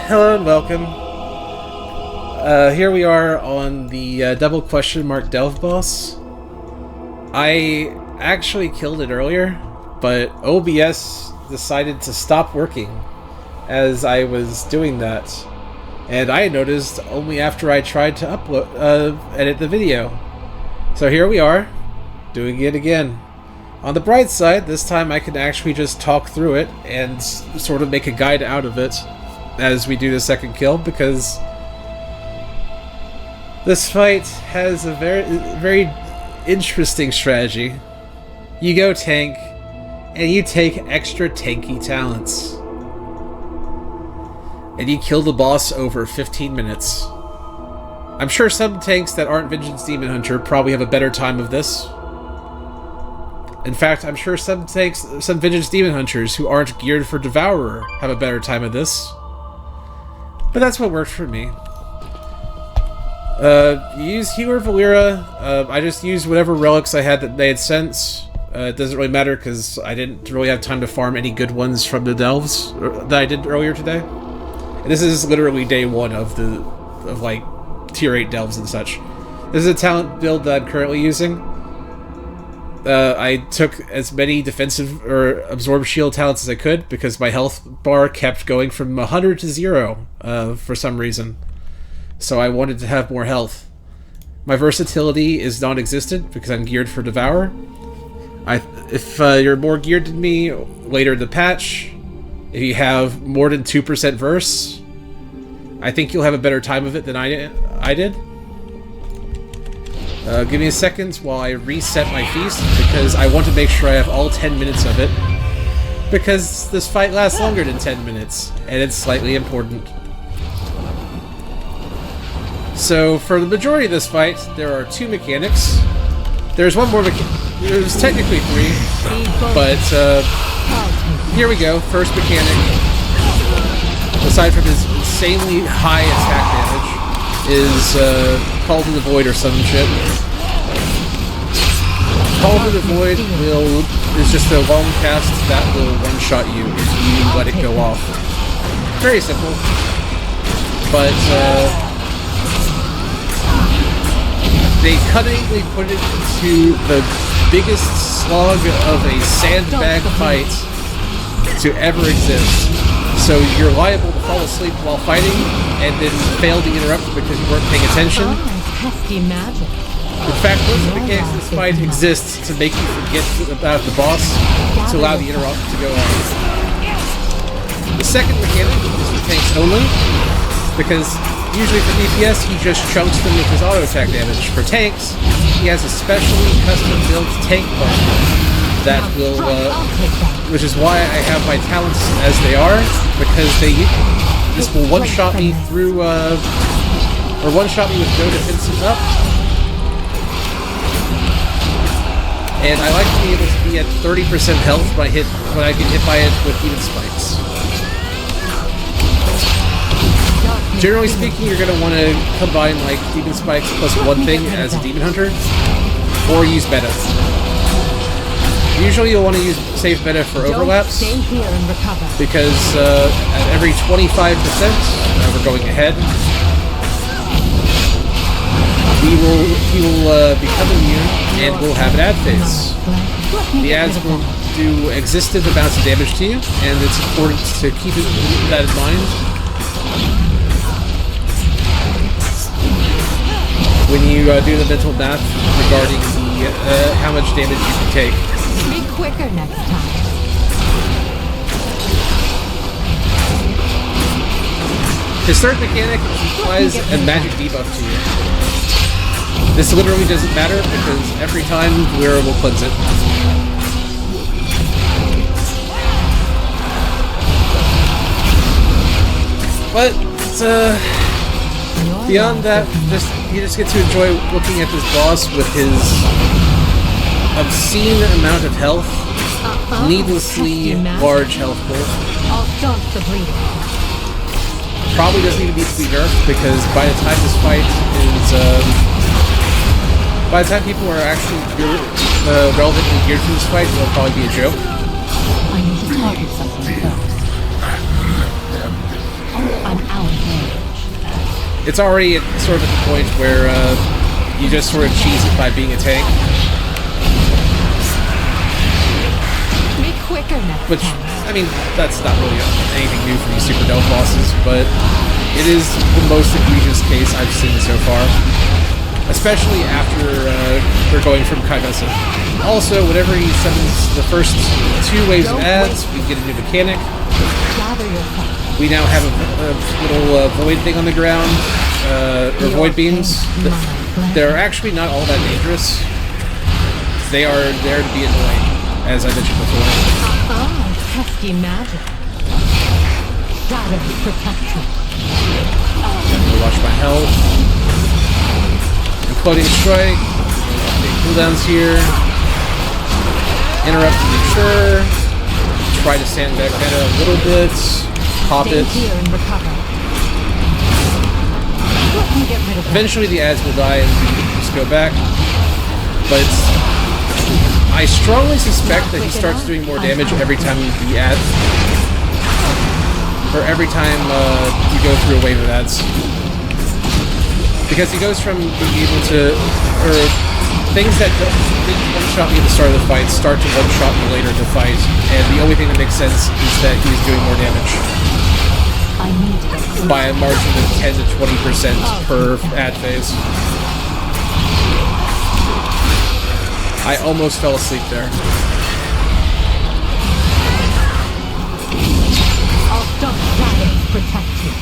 Hello and welcome. Here we are on the double question mark delve boss. I actually killed it earlier, but OBS decided to stop working as I was doing that. And I noticed only after I tried to edit the video. So here we are, doing it again. On the bright side, this time I can actually just talk through it and sort of make a guide out of it as we do the second kill, because this fight has a very interesting strategy. You go tank, and you take extra tanky talents. And you kill the boss over 15 minutes. I'm sure some tanks that aren't Vengeance Demon Hunter probably have a better time of this. In fact, I'm sure some Vengeance Demon Hunters who aren't geared for Devourer have a better time of this. But that's what worked for me. Use Healer Valera. I just used whatever relics I had that they had sent. It doesn't really matter because I didn't really have time to farm any good ones from the delves that I did earlier today. And this is literally day one of like tier 8 delves and such. This is a talent build that I'm currently using. I took as many defensive or absorb shield talents as I could because my health bar kept going from 100 to 0 for some reason. So I wanted to have more health. My versatility is non-existent because I'm geared for Devourer. If you're more geared than me later in the patch, if you have more than 2% verse, I think you'll have a better time of it than I did. Give me a second while I reset my feast, because I want to make sure I have all 10 minutes of it. Because this fight lasts longer than 10 minutes, and it's slightly important. So, for the majority of this fight, there are 2 mechanics. There's one more there's technically 3, but here we go. First mechanic, aside from his insanely high attack damage, is Call to the Void or some shit. Call to the Void is just a long cast that will one-shot you if you let it go off. Very simple. But they cunningly put it into the biggest slog of a sandbag fight to ever exist. So you're liable to fall asleep while fighting, and then fail to interrupt because you weren't paying attention. In fact, most of the mechanics in this fight exists to make you forget about the boss, to allow the interrupt to go on. The second mechanic is for tanks only, because usually for DPS he just chunks them with his auto attack damage. For tanks, he has a specially custom-built tank button that will, which is why I have my talents as they are, because this will one-shot me through, or one-shot me with no defenses up. And I like to be able to be at 30% health when I get hit by it with demon spikes. Generally speaking, you're going to want to combine like demon spikes plus one thing as a demon hunter, or use meta. Usually you'll want to save meta for overlaps, because at every 25%, we're going ahead, he will become immune and will have an ad phase. The ads will do existent amounts of damage to you, and it's important to keep that in mind when you do the mental math regarding how much damage you can take. Be quicker next time. His third mechanic applies a magic debuff to you. This literally doesn't matter because every time Valera will cleanse it. But beyond that, you just get to enjoy looking at this boss with his obscene amount of health, needlessly large health pool. I'll stop the bleeding. Probably doesn't even need to be nerfed because by the time this fight is, by the time people are actually relevantly geared for this fight, it'll probably be a joke. I need to target something first. I'm out it's already sort of at the point where you just sort of cheese it by being a tank. Be quicker next Which, time. I mean, that's not really anything new for these Super Delve bosses, but it is the most egregious case I've seen so far. Especially after they're going from Kaibessa. Also, whenever he summons the first 2 waves of ads, we get a new mechanic. Gather yourself. We now have a little void thing on the ground, or void beams. They're actually not all that dangerous. They are there to be annoying, as I mentioned before. Pesky magic. Gotta protect you. Definitely watch my health. Imploding strike. Big cooldowns here. Interrupt to be sure. Try to sandbag mana a little bit. Pop Stay it. here and recover. Let me get rid of that. Eventually the ads will die and we just go back. But I strongly suspect that he starts doing more damage every time the ads. Or every time you go through a wave of ads. Because he goes from being able to, or things that didn't one-shot me at the start of the fight start to one-shot me later in the fight, and the only thing that makes sense is that he's doing more damage. I need to get closer. By a margin of 10 to 20% per ad phase. I almost fell asleep there. I'll stop shadows protect you.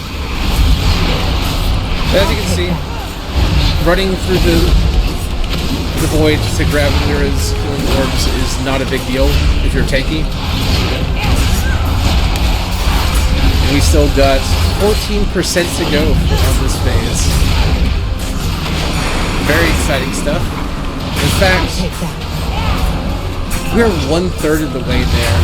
But as you can see, running through the void to grab Lyra's healing orbs is not a big deal if you're tanky. And we still got 14% to go on this phase. Very exciting stuff. In fact, Take that. we're 1/3 of the way there.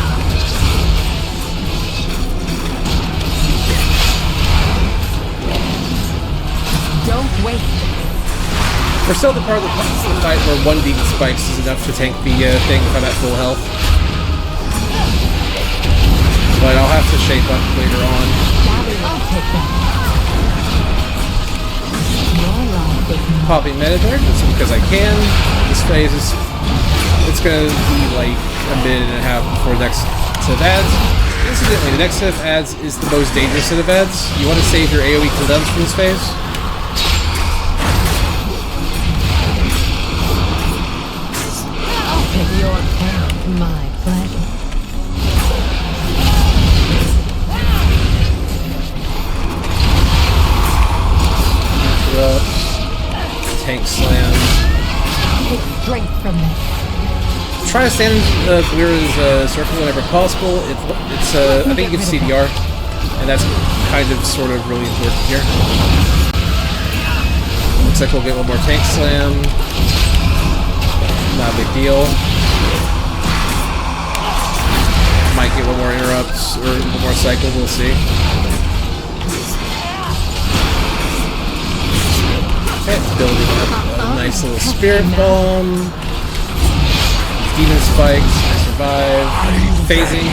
Don't waste it. We're still the part of the fight where 1 beaten spikes is enough to tank the thing if I'm at full health. But I'll have to shape up later on. I'll take that. Your life is mine. Popping meta there, just because I can. This phase is... It's gonna be like a minute and a half before the next set of ads. Incidentally, the next set of ads is the most dangerous set of ads. You want to save your AoE cooldowns for this phase? Take your pain, my pleasure. Interrupt. Tank slam. Take strength from this. Try to stand Lyra's circle whenever possible. It's I think you can CDR, and that's kind of sort of really important here. Looks like we'll get one more tank slam. Not a big deal. Might get one more interrupts or one more cycle. We'll see. Okay, building up a nice little spirit bomb. Demon spikes, I survive. Phasing.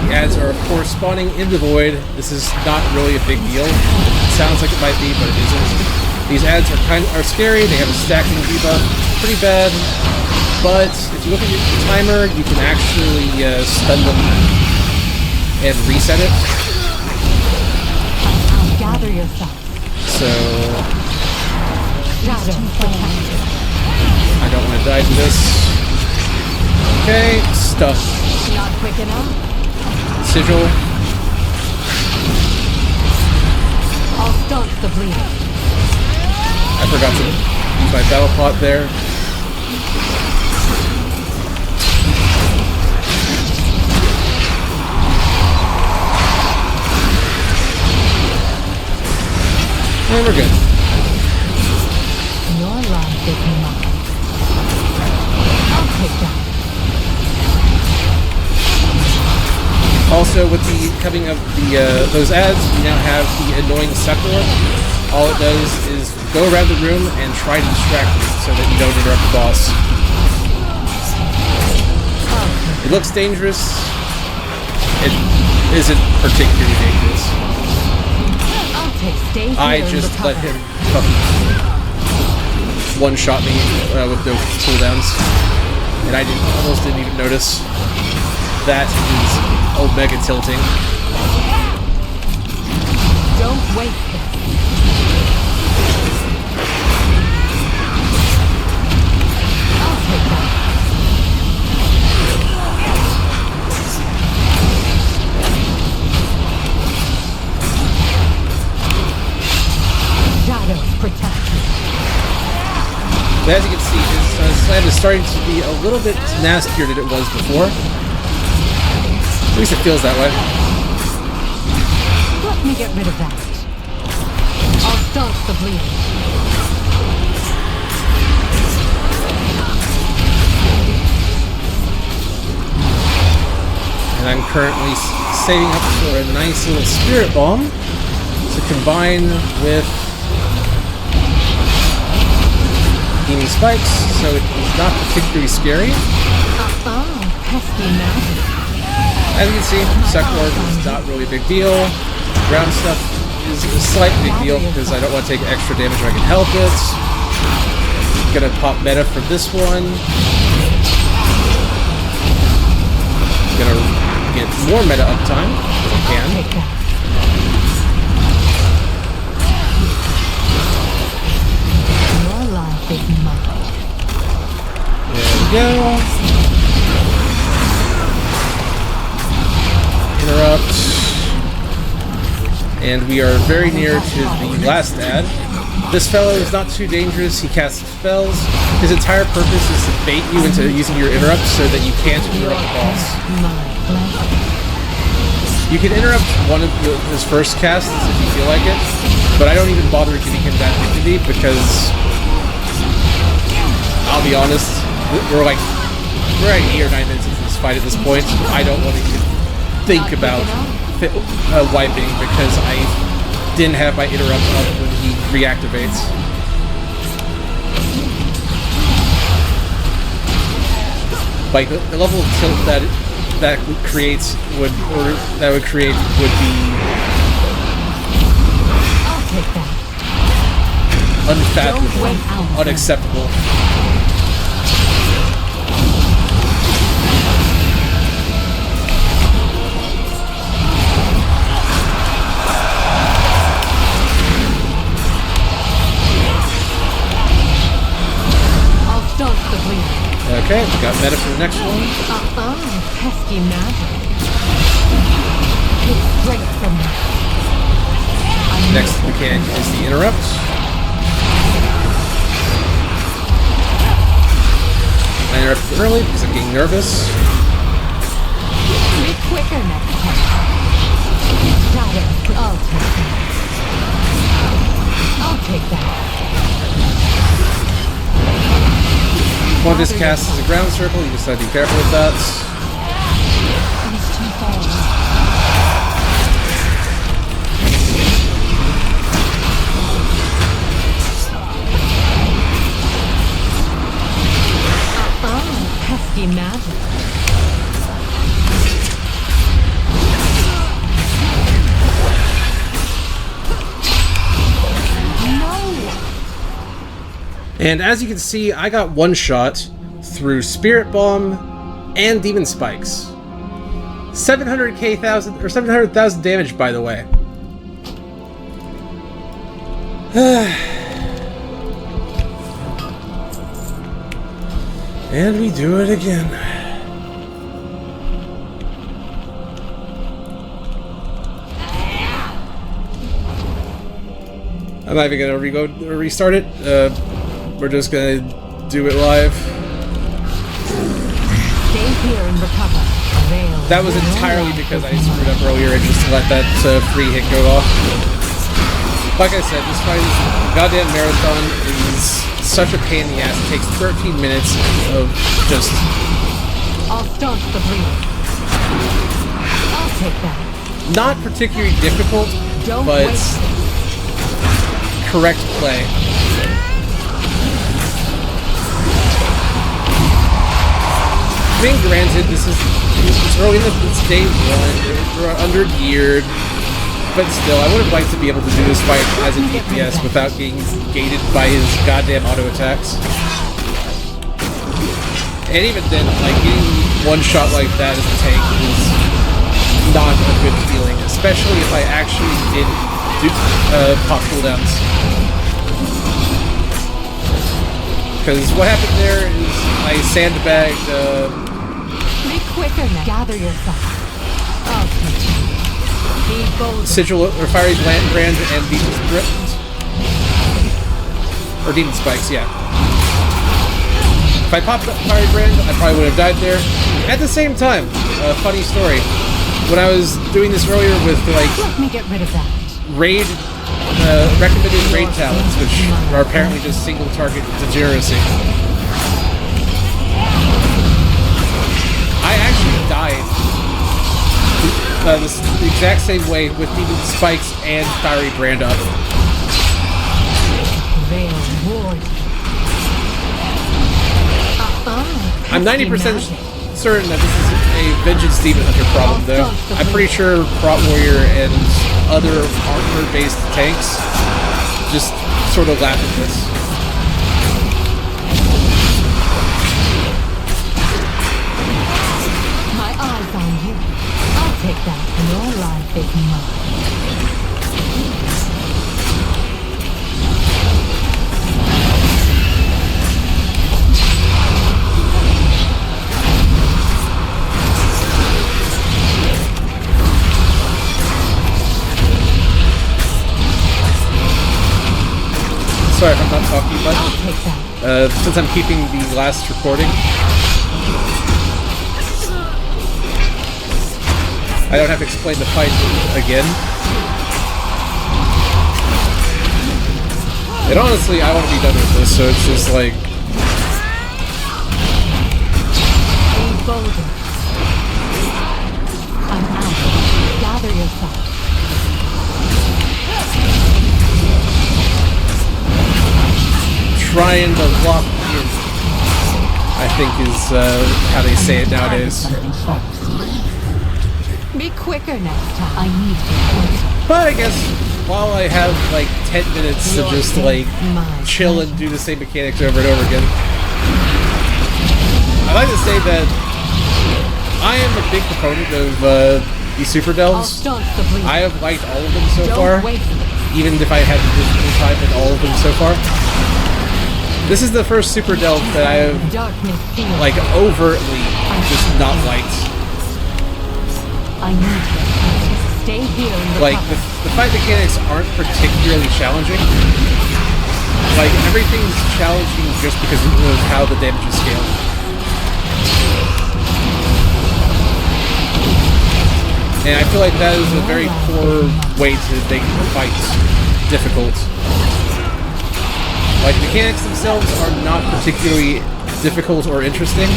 The ads are of course spawning in the void. This is not really a big deal. It sounds like it might be, but it isn't. These ads are scary. They have a stacking debuff, pretty bad. But if you look at your timer, you can actually stun them and reset it. I'll gather yourself. So Shadow protect you. I don't want to die to this. Okay, stuff. Not quick enough. Sigil. I'll start the bleeding. I forgot to use my battle pot there. And we're good. Your life is mine. I'll take that. Also, with the coming of the those ads, we now have the annoying sucker. All it does is go around the room and try to distract you so that you don't interrupt the boss. It looks dangerous. It isn't particularly dangerous. I'll take that. Stay here I and just let recover. him fucking one-shot me with no cooldowns. And I almost didn't even notice. That is Omega tilting. Don't wait. I'll take that. Shadows protect you. But as you can see, his slam is starting to be a little bit nastier than it was before. At least it feels that way. Let me get rid of that. I'll start the bleeding. And I'm currently saving up for a nice little spirit bomb to combine with Demon Spikes, so it is not particularly scary. Pesky magic. As you can see, second orb is not really a big deal. Ground stuff is a slight big deal because I don't want to take extra damage if I can help it. Gonna pop meta for this one. Gonna get more meta uptime if I can. Take that. Your life is mine. There we go. Interrupt. And we are very near to the last ad. This fellow is not too dangerous. He casts spells. His entire purpose is to bait you into using your interrupt so that you can't interrupt the boss. You can interrupt one of his first casts if you feel like it, but I don't even bother giving him that dignity because, I'll be honest, we're like 8 or 9 minutes into this fight at this point. I don't want to even think about wiping because I didn't have my interrupt up when he reactivates. Like the level of tilt that creates would be unfathomable, unacceptable. Okay, we got meta for the next one. Pesky magic. It's straight from me. Next mechanic is the interrupt. I interrupted early because I'm getting nervous. Be quicker next time. Shadow, I'll take that. One of his casts is a ground circle, you just have to be careful with that. Pesky magic. And as you can see, I got one shot through Spirit Bomb and Demon Spikes. 700,000 damage, by the way. And we do it again. I'm not even gonna restart it. We're just gonna do it live. Stay here and recover. That was entirely because I screwed up earlier and just let that free hit go off. Like I said, this fight is a goddamn marathon. It is such a pain in the ass. It takes 13 minutes of just... I'll start the bleeding. I'll take that. Not particularly difficult, but correct play. I mean, granted, it's early in it's day one, we're under geared. But still, I would have liked to be able to do this fight as a DPS without getting gated by his goddamn auto attacks. And even then, like, getting one shot like that as a tank is not a good feeling, especially if I actually did do pop cooldowns. Because what happened there is I sandbagged Be quicker now. Gather yourself. I'll teach you. Be bold. Sigil or Fiery Brand and Demon Sprint. Or Demon Spikes, yeah. If I popped up Fiery Brand, I probably would have died there. At the same time, a funny story. When I was doing this earlier with, like, Let me get rid of that. raid, recommended raid talents, which are apparently just single target degeneracy. I actually died the exact same way with Demon Spikes and Fiery Brand up. I'm 90% certain that this is a Vengeance Demon Hunter problem, though. I'm pretty sure Prot Warrior and other armor-based tanks just sort of laugh at this. My eyes on you. I'll take that. Your life is mine. Sorry if I'm not talking much. Since I'm keeping the last recording, I don't have to explain the fight again. And honestly, I want to be done with this, so it's just like... Be bolder. I'm out. Gather yourself. Trying to lock in, I think is how they say it nowadays. Be quicker next time. I need to. But I guess while I have like 10 minutes to just like chill and do the same mechanics over and over again, I'd like to say that I am a big proponent of the Super Delves. I have liked all of them so far, even if I had difficult time in all of them so far. This is the first Super Delve that I have, like, overtly just not liked. I need to stay here. Like, the fight mechanics aren't particularly challenging. Like, everything's challenging just because of how the damage is scaled. And I feel like that is a very poor way to make fights difficult. Like, mechanics themselves are not particularly difficult or interesting.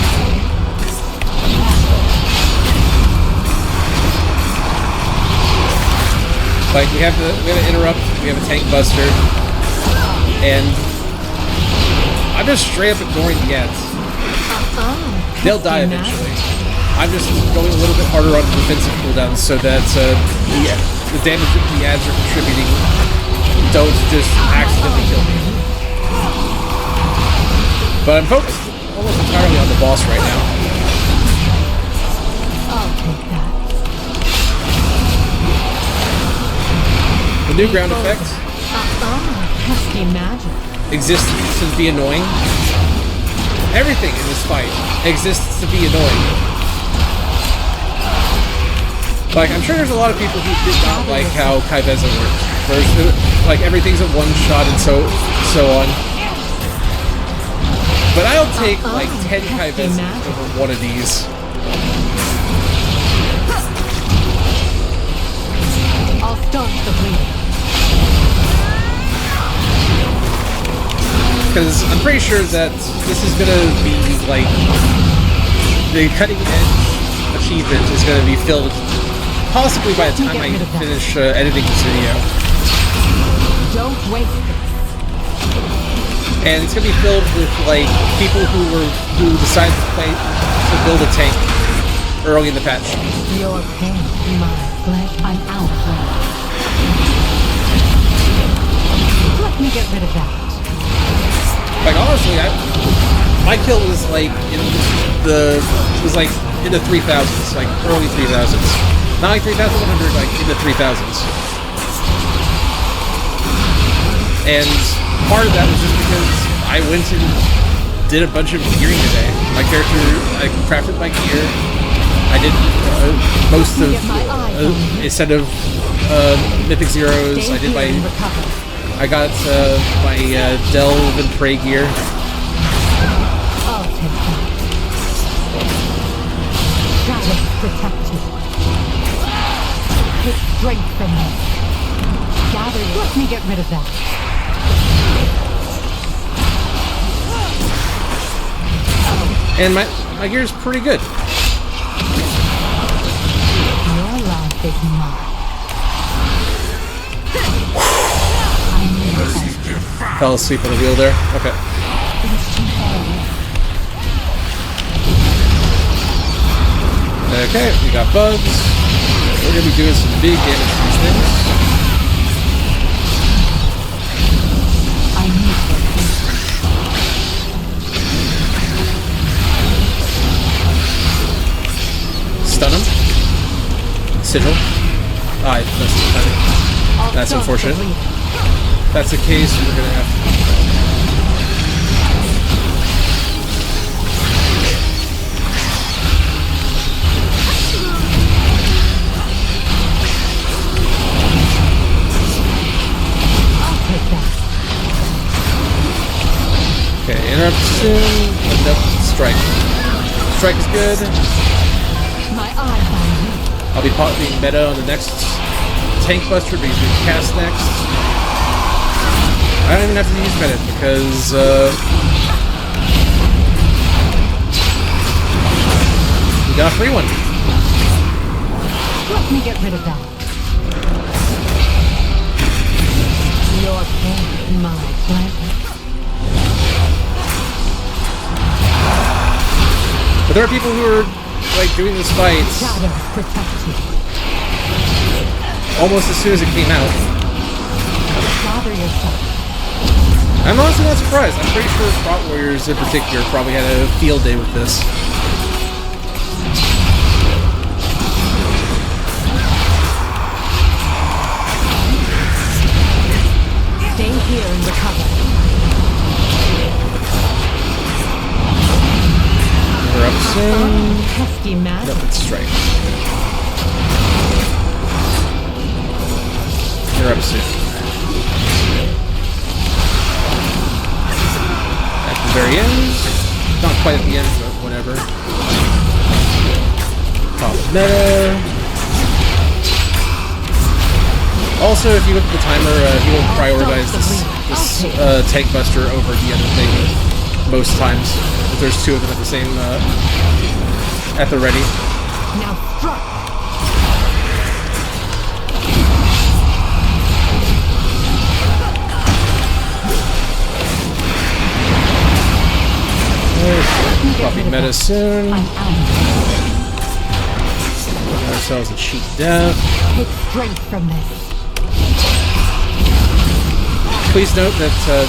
Like, we have to interrupt, we have a tank buster, and I'm just straight up ignoring the ads. They'll die eventually. I'm just going a little bit harder on defensive cooldowns so that the damage that the ads are contributing don't just accidentally kill me. But I'm focused almost entirely on the boss right now. I'll take that. The new ground effect Pesky magic exists to be annoying. Everything in this fight exists to be annoying. Like, I'm sure there's a lot of people who did not like how Kaiveza works. Whereas, like, everything's a one-shot and so on. But I'll take, like, 10 Kaivezas over one of these. I'll start the bleeding. Because I'm pretty sure that this is going to be, like, the cutting-edge achievement is going to be filled possibly by the time I finish editing this video. Don't waste it. And it's gonna be filled with like people who decided to build a tank early in the patch. Your pain, my flesh, I'm out of Let me get rid of that. Like honestly, my kill was like in the 3000s, like early 3000s, not like 3100, like in the 3000s. And part of that was just because I went and did a bunch of gearing today. My character, I crafted my gear. I did most of a set of mythic zeros. I did my. I got my delve and prey gear. I'll take that. Shadow protect you. Take strength from me. Gather. Let me get rid of that. And my gear's pretty good. Your life is mine. Fell asleep on the wheel there. Okay. Okay, we got bugs. We're gonna be doing some big damage to these things. I need Stun him. Sigil. Ah, I missed the timing. That's unfortunate. If that's the case, we're gonna have to. Okay, interrupt soon. Nope, strike. Strike is good. my eyes on you. I'll be popping meta on the next tank buster because we cast next. I don't even have to use meta because we got a free one. Let me get rid of that. Your pain, my pleasure. But there are people who are like doing this fight Shadow protect you. almost as soon as it came out. Gather yourself. I'm honestly not surprised. I'm pretty sure Prot Warriors in particular probably had a field day with this. Stay here and recover. We're up soon. Pesky magic. Nope, it's strike. You're up soon. At the very end. Not quite at the end, but whatever. Top meta. Also, if you look at the timer, he will prioritize this tank buster over the other thing most times. If there's two of them at the same, at the ready. Now struck. Copy meta soon. I'm out. Give ourselves a cheap death. Take strength from this. Please note that the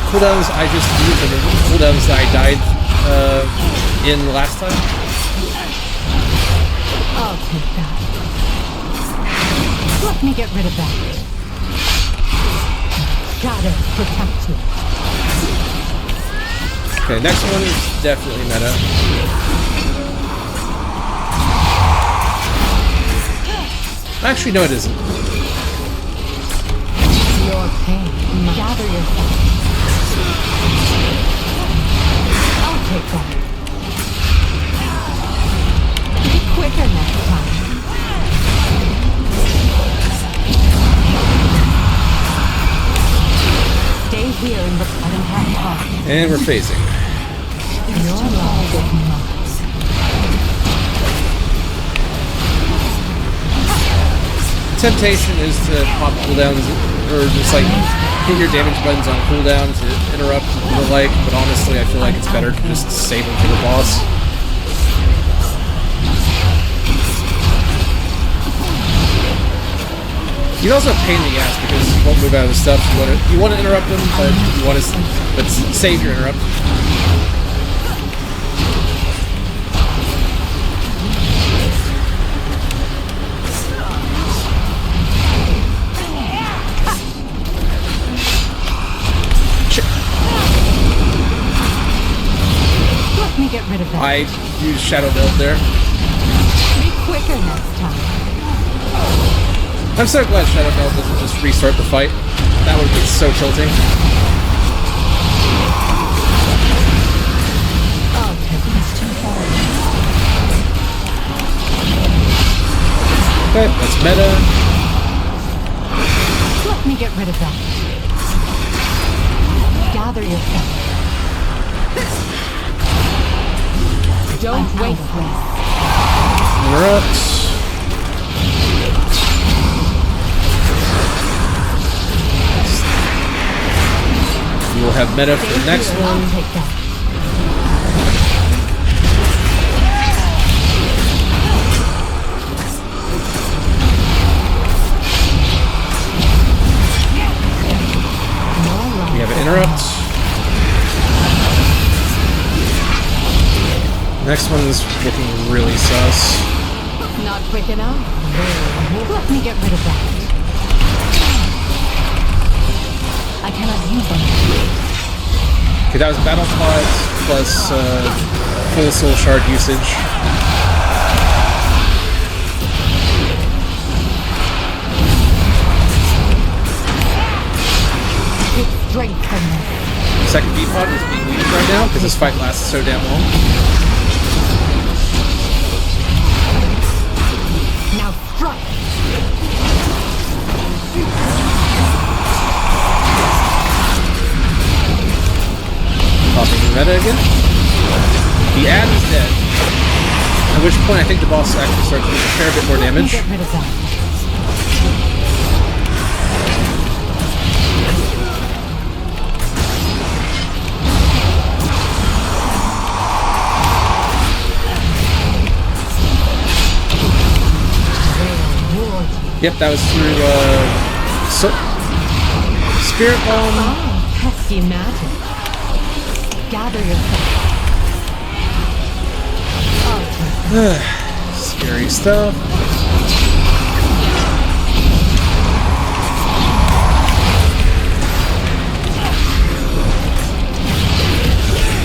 cooldowns I just used are the cooldowns that I died in last time. I'll take that. Let me get rid of that. Shadow protect you. Okay, next one is definitely meta. Actually, no, it isn't. Your pain. Gather yourself. I'll take that. Be quicker next time. Stay here and let him have fun. And we're phasing. Your life is mine. Temptation is to pop cooldowns, or just like hit your damage buttons on cooldown to interrupt and the like, but honestly I feel like it's better to just save them for the boss. He's also a pain in the ass because he won't move out of the stuff. You want to interrupt him, but you want to save your interrupt. Let me get rid of that. I used Shadow Build there. Be quicker next time. I'm so glad Shadow Build doesn't just restart the fight. That would be so tilting. Oh, it's too far. Okay, that's meta. Let me get rid of that. Gather yourself. Don't waste this. Interrupt. We will have meta for the next one. I'll take that. We have an interrupt. Next one is looking really sus. Not quick enough? Let me get rid of that. I cannot use them. Okay, that was battle pods plus full soul shard usage. It's strength from this. Second B pod is being used right now because this fight lasts so damn long. Now strike. Popping the meta again. The ad is dead. At which point I think the boss actually starts doing a fair bit more damage. Get rid of that. Yep, that was through Spirit Bomb. Oh, pesky magic. Gather yourself. Scary stuff.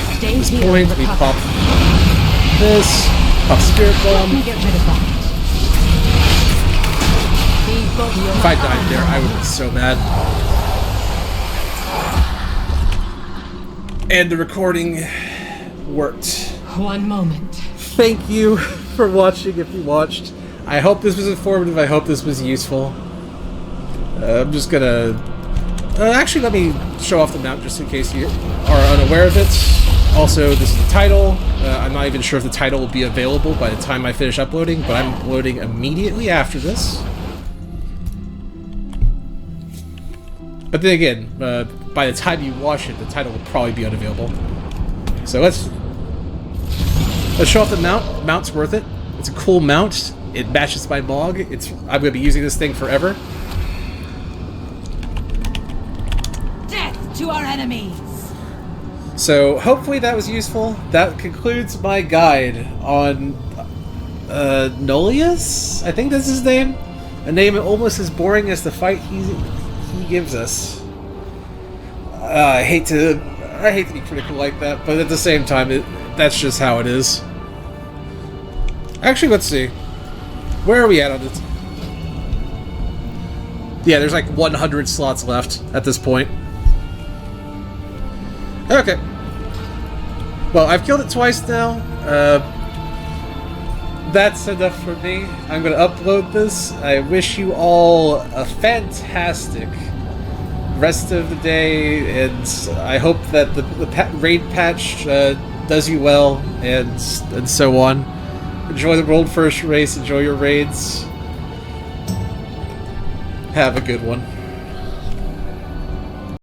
At this point, we pop this, pop Spirit Bomb. Get rid of that. If I died there, I would be so mad. And the recording worked. One moment. Thank you for watching if you watched. I hope this was informative. I hope this was useful. I'm just gonna... actually, let me show off the mount just in case you are unaware of it. Also, this is the title. I'm not even sure if the title will be available by the time I finish uploading, but I'm uploading immediately after this. But then again, by the time you watch it, the title will probably be unavailable. So let's show off the mount. Mount's worth it. It's a cool mount. It matches my Mog. I'm gonna be using this thing forever. Death to our enemies. So hopefully that was useful. That concludes my guide on Nullaeus. I think that's his name. A name almost as boring as the fight he gives us. I hate to be critical like that, but at the same time, that's just how it is. Actually, let's see. Where are we at on it? Yeah, there's like 100 slots left at this point. Okay. Well, I've killed it twice now. That's enough for me. I'm going to upload this. I wish you all a fantastic rest of the day, and I hope that the raid patch does you well, and so on. Enjoy the World First race, enjoy your raids. Have a good one.